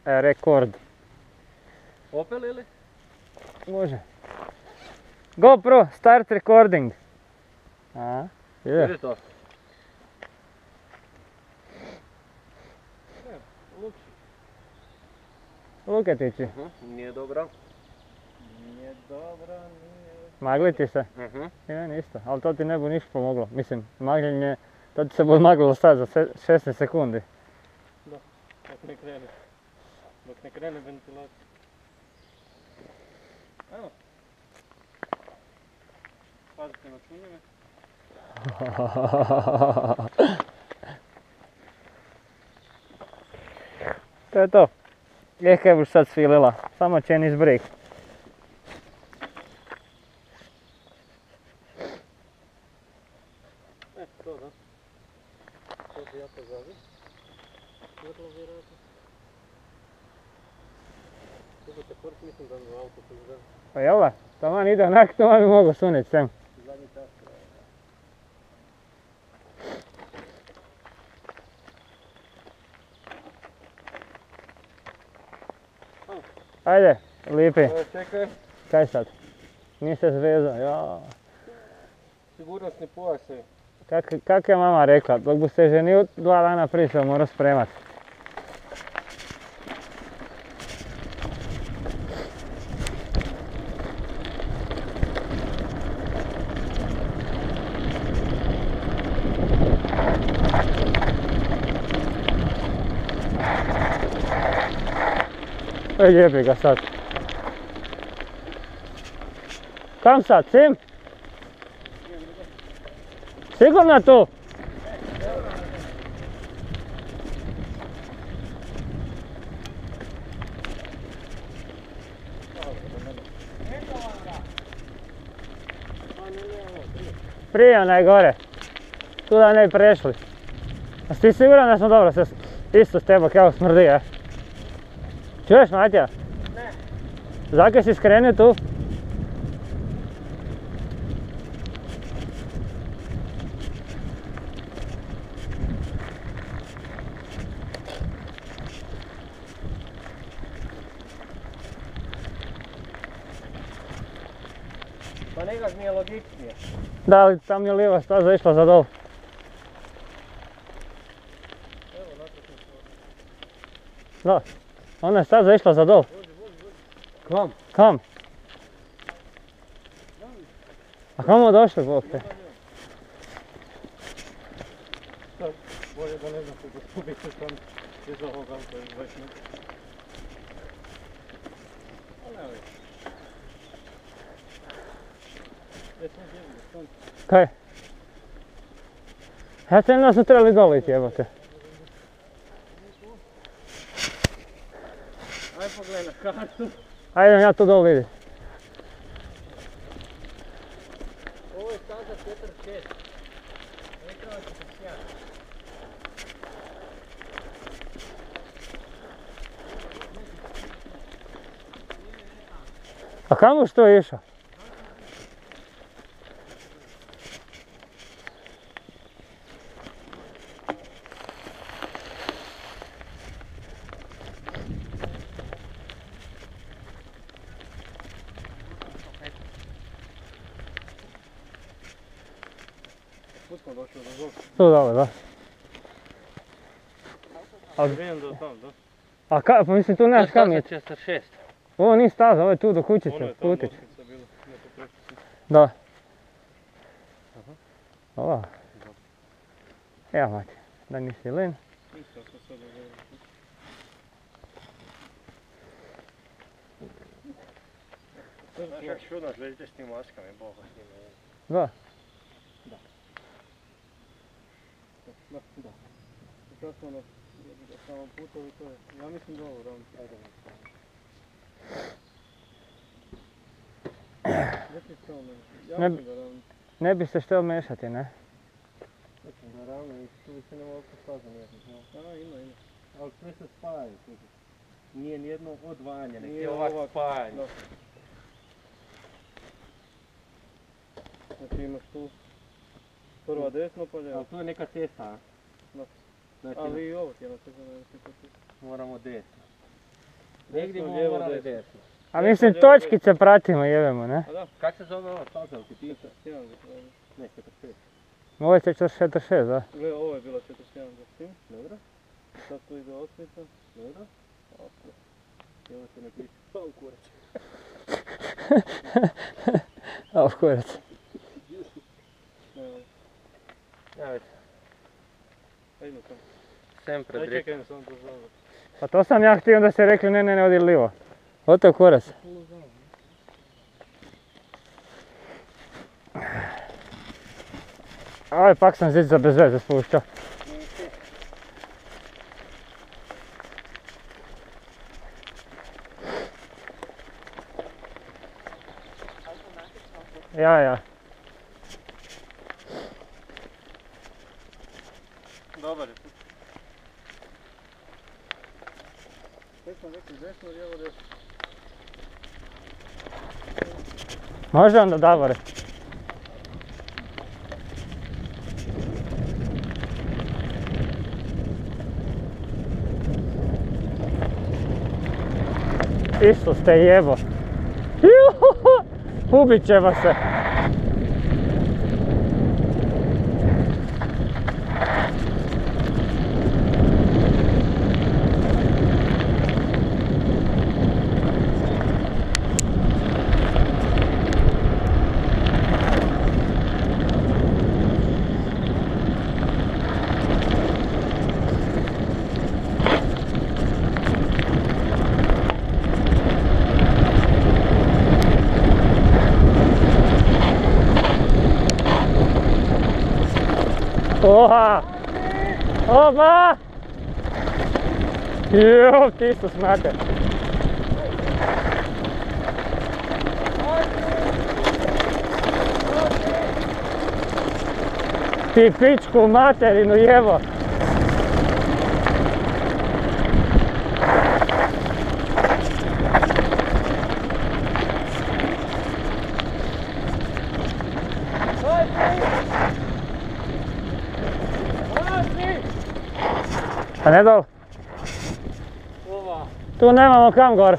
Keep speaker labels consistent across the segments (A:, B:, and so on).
A: rekord.
B: Opel ili?
A: Može. GoPro, start recording. Ide.
B: Vidi to.
A: Luketići.
B: Nije dobro.
A: Magli ti se? I meni isto, ali to ti ne bi ništa pomoglo. Mislim, magljenje, to ti se bude maglilo sad za 16 sekundi.
B: Da, dok ne krene. Dok ne krene ventilacija. Evo. Pazite na čunjeve.
A: To je to. Kaj buš sad svilila, samo Chinese break.
B: To da. To bi jako zavi. Vrlo vjerojatno. Trebate korist, mislim da mi auto to izgleda.
A: Pa jel da? Taman ide onak, to bi mogo sunit sem.
B: Zadnji čas.
A: Ajde, lipi.
B: Čekaj.
A: Kaj sad? Nisi zvezao, ja.
B: Sigurnosni pojas je.
A: Kak je mama rekla, dok bi se ženio 2 dana prije se mora spremat. Jebi ga sad. Kam sad, sim? Sigurno tu? Prije onaj gore. Tu da ne bi prešli. A si ti siguran da smo dobro se isto s teba kao smrdi, je? Čuješ, Matija? Ne. Zakaj si skrenio tu?
B: Pa nekak mi je logičnije.
A: Da, ali tam je lijeva staza išla za dol.
B: Evo, natrati se.
A: Da, ona je staza išla za dol.
B: Kam?
A: Kam? A kamo došli, Bog te?
B: Sad, bolje da ne znam kako skupite sam iz ovog auta iz 20 minuta. Ali evo je. Jesam djevno, sam.
A: Kaj? Ja sam da smo trebali dol ići, jebote.
B: Aj pogledaj na kartu.
A: Ajde, ja tu dol vidim.
B: Ovo je staza 4-6. Rekao sam se sjaj.
A: A kamo što je išao?
B: Kud smo došli do Zolka?
A: Tu dole, da.
B: Vidim da tam, da.
A: A ka, pa mislim tu nemaš kam ići.
B: Staza 6.
A: Ovo nije staza, ovo je tu do
B: Ono
A: kućice,
B: je tamo
A: putić.
B: moćnica bila, neko prečiti.
A: Da.
B: Aha.
A: Ova. Evo mati, da nisi len.
B: Ništa smo sad uzeli. Znaš jak čudno želite s tim maskama i boga s njima.
A: Da.
B: Da. Sad smo na samom putovi, to je, ja mislim da ovo ravno. Ajde. Gdje ti to meni? Ja mislim da ravno.
A: Ne bi se šteo mešati, ne?
B: Mislim da ravno i tu se nema oko staza nijedno. A, ima. Ali sve se spajaju. Nije nijedno odvajanje, nek je ovak spajanje. Da. Znači imaš tu prva desno pa lijevo. Ali tu je neka cesta, a? Da. Znači, ali i ovo ti je na cesta. Moramo desno. Negdje bomo morali desno.
A: A mislim točkice pratimo, jebemo, ne?
B: A da, kak se zove ova staza u Kitiša? Ne, 46.
A: Ovo je 46, da?
C: Gle, ovo je bilo 41 za tim.
B: Dobro.
C: Sad tu ide osmica.
B: Dobro. Evo se ne piše. Pa u kurac.
A: A, u kurac.
B: Ja već.
C: Ajmo tamo.
B: Sempre
C: Aj
B: direkt.
C: čekaj, samo da zove.
A: Pa to sam ja htio, onda ste rekli ne, odi livo. Oto je kurac. Aj, pak sam zica bez veze spušćao. Ja.
C: Dobar je. Tek smo rekli desno, lijevo, desno.
A: Može onda Davore? Isus te jebo. Juhu, ubit će vas se. Oha! Oba! Jo, ti su smate. Ti pičku materinu jevo. A ne dol?
C: Ova.
A: Tu nemamo kam gore.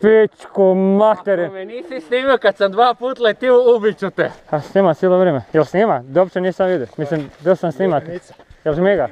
A: Pičku materinu.
B: Ako me nisi snimio kad sam 2 put letio, ubit ću te.
A: A snima cijelo vrijeme. Jel snima? Uopće nisam vidio. Mislim, htio sam snimat. Jel žmiga?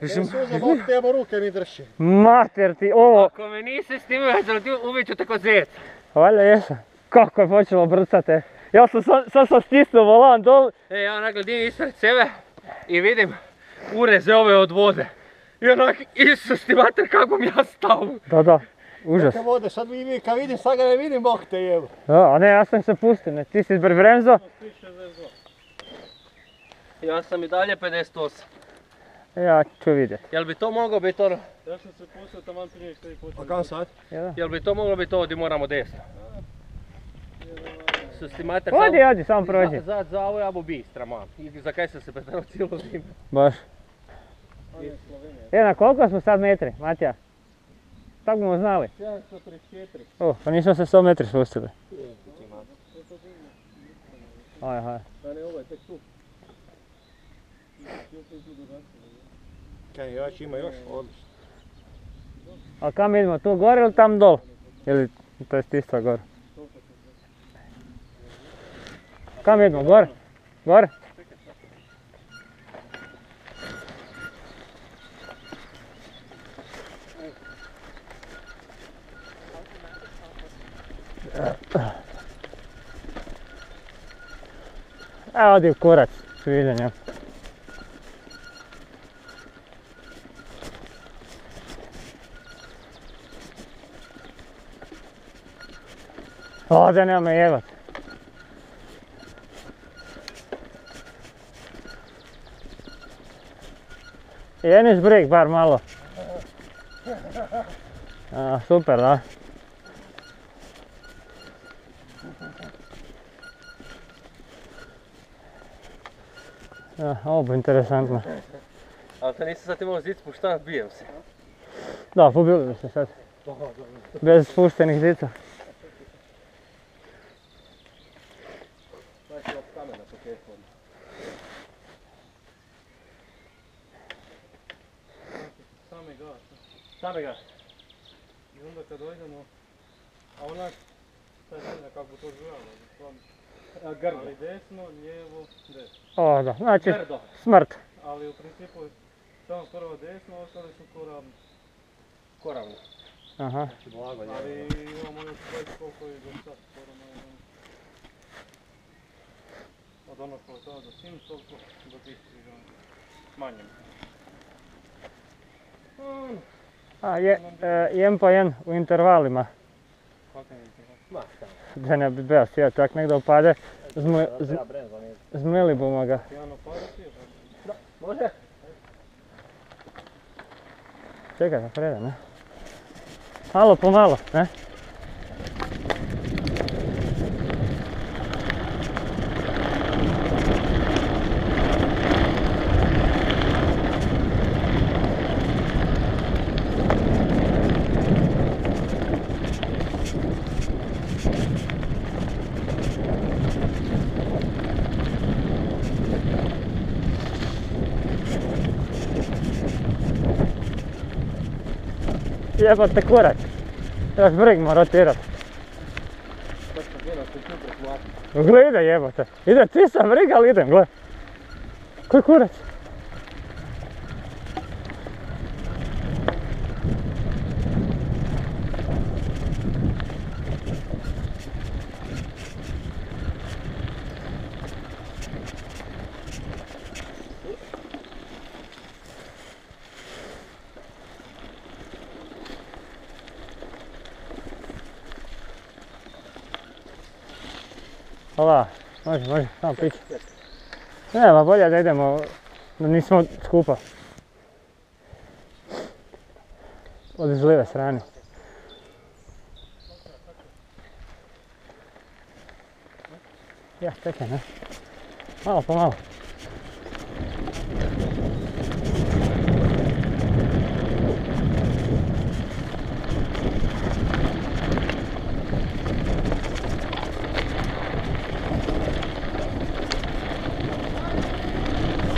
D: Suza, bok teba ruke mi drži.
A: Mater ti, ovo.
B: Ako me nisi snimio kad sam letio, ubit ću te ko zec.
A: Valjda jesam. Kako je počelo brcati. Ja sam sad stisnuo volan dol.
B: Ja onak gledim ispred sebe i vidim ureze ove od vode. I onak, Isus ti mater, kako bom ja stao.
A: Da, užas.
D: Neka vode, sad mi kad vidim, sad ga ne vidim, bok te jebu.
A: Da, a ne, ja sam se pustio, ne, ti si bremzo.
B: Ja sam i dalje 58.
A: Ja ću vidjet.
B: Jel bi to moglo biti ono?
C: Ja sam se pustio taman prije što je počeo.
D: A kam sad?
B: Jel bi to moglo biti ovo gdje moramo desno? Su ti mater
A: Odi, samo prođi.
B: Za ovo ja bu bistra, man. I za kaj sam se pretjerao cijelo vrijeme.
A: Baš. Na koliko smo sad metri, Matija? Tak bomo znali.
C: 734.
A: O, pa nismo se 100 metri spustili. Aj.
C: A ne, ovo je tek tu.
D: Kaj, još ima još? Odlično.
A: A kam idemo, tu gore ili tam dol? Ili, to jest isto gore. Kam idemo, gore? Gore? A odi u kurac, s viđenjem. Ovdje nema me jebat. Jeniš breg bar malo. A, super, da? Ovo bi interesantno.
B: Ali te nisam sad imao zid spuštanat, bijem se.
A: Da, pobili bi se sad. Bez spuštenih zica.
B: Znači od kamena početkom. Sami ga.
C: I onda kad dojdemo, a onak, sad ne znam kako to zgledamo,
B: Grdo.
C: ali desno, lijevo, desno.
A: O, da, znači
B: Grdo.
A: smrt.
C: Ali u principu je samo prvo desno, ostali su koravni.
B: Koravno.
A: Aha.
B: Blago lijevo.
C: Ali imamo još 20 koliko je do sad, skoro malo. Od onog pogotovo do Sim, toliko do tih križanja. Manje.
A: A jen po jen u intervalima.
C: Kako je to?
B: Ma, tamo.
A: Da ne bi bio sjeo tak nekdo upade,
B: Treba brenzom je.
A: zmili bomo ga.
C: Pijano pada sije, pa.
B: Može?
A: Čekaj, napreda, ne? Malo po malo, ne? Jebate kurac. Trebaš brigmo rotirat.
B: Točno gledam se tu preklati.
A: Gle ide jebote. Ide, ti sam briga, ali idem, gle. Koji kurac? Ova, može, samo pići. Nema, bolje da idemo, da nismo skupa. Od izlive strane. Ja, čekaj, ne. Malo po malo.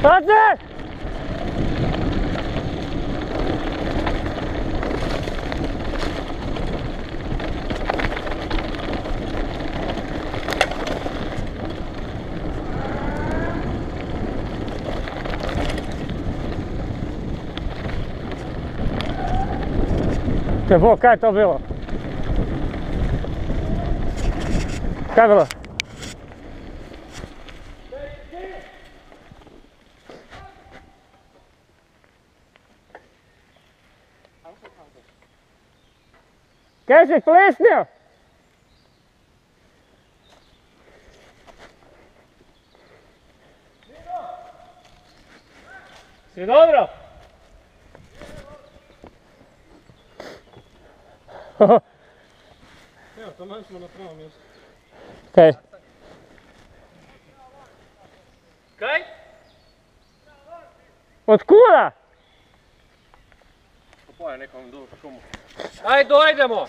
A: Pazi! Te Bog, kaj je to bilo? Kaj je bilo? Kaj si plesnio?
B: Si dobro?
C: Evo, taman smo na pravom mjestu.
A: Kaj?
B: Kaj?
A: Od kuda?
B: Popoje nekom du šumu. Ajde, dojdemo!